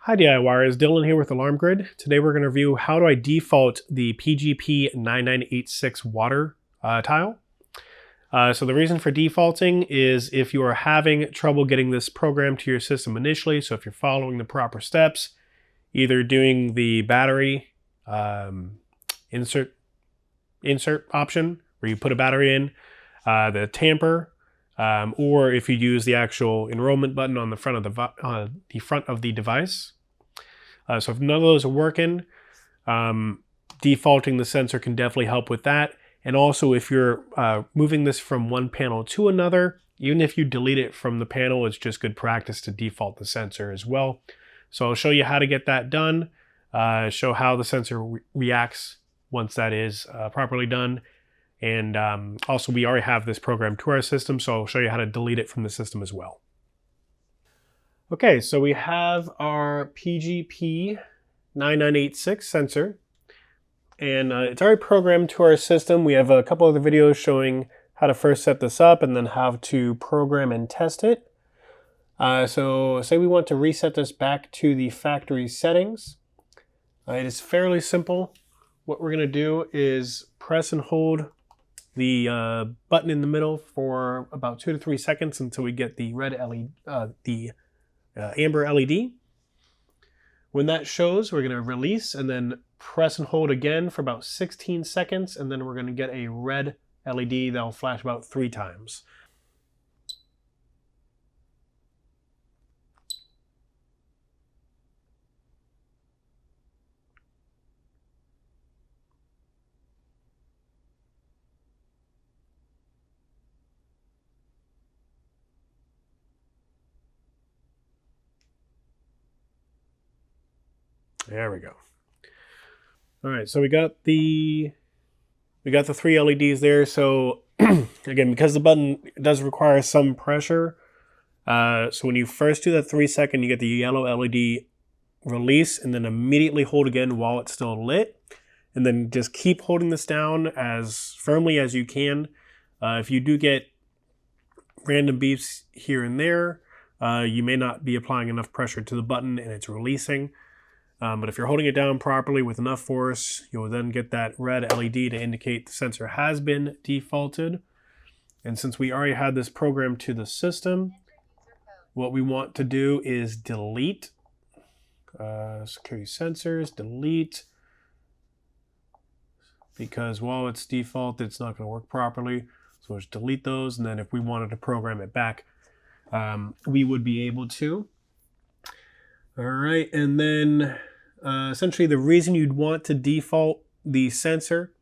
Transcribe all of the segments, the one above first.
Hi DIYers, Dylan here with Alarm Grid. Today we're going to review how do I default the PGP9986 water tile. So the reason for defaulting is if you are having trouble getting this program to your system initially, so if you're following the proper steps, either doing the battery insert option where you put a battery in, the tamper, or if you use the actual enrollment button on the front of the device. So if none of those are working, defaulting the sensor can definitely help with that. And also if you're moving this from one panel to another, even if you delete it from the panel, it's just good practice to default the sensor as well. So I'll show you how to get that done, show how the sensor reacts once that is properly done. And also we already have this program to our system, so I'll show you how to delete it from the system as well. Okay, so we have our PGP9986 sensor, and it's already programmed to our system. We have a couple other videos showing how to first set this up and then how to program and test it. So say we want to reset this back to the factory settings. It is fairly simple. What we're going to do is press and hold the button in the middle for about 2 to 3 seconds until we get the red LED, amber LED. When that shows, we're going to release and then press and hold again for about 16 seconds, and then we're going to get a red LED that will flash about 3 times. There we go. All right, so we got the 3 LEDs there. So again, because the button does require some pressure, so when you first do that 3-second, you get the yellow LED release, and then immediately hold again while it's still lit, and then just keep holding this down as firmly as you can. If you do get random beeps here and there, you may not be applying enough pressure to the button and it's releasing. But if you're holding it down properly with enough force, you'll then get that red LED to indicate the sensor has been defaulted. And since we already had this program to the system, what we want to do is delete security sensors, delete, because while it's default, it's not going to work properly. So we'll just delete those, and then if we wanted to program it back, we would be able to. All right, and then essentially the reason you'd want to default the sensor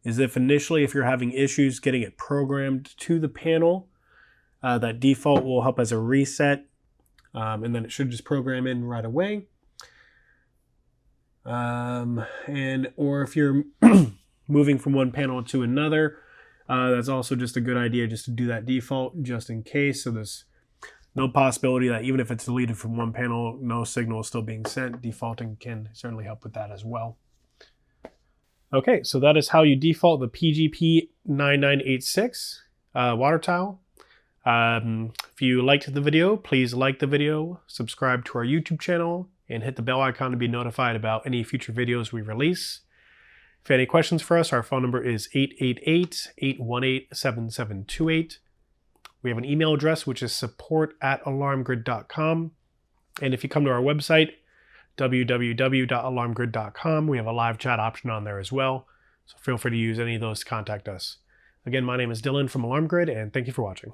is if initially, if you're having issues getting it programmed to the panel, that default will help as a reset, and then it should just program in right away. Or if you're moving from one panel to another, that's also just a good idea just to do that default just in case. So there's no possibility that even if it's deleted from one panel, no signal is still being sent. Defaulting can certainly help with that as well. Okay, so that is how you default the PGP9986 water tile. If you liked the video, please like the video, subscribe to our YouTube channel, and hit the bell icon to be notified about any future videos we release. If you have any questions for us, our phone number is 888-818-7728. We have an email address, which is support@alarmgrid.com. And if you come to our website, www.alarmgrid.com, we have a live chat option on there as well. So feel free to use any of those to contact us. Again, my name is Dylan from Alarm Grid, and thank you for watching.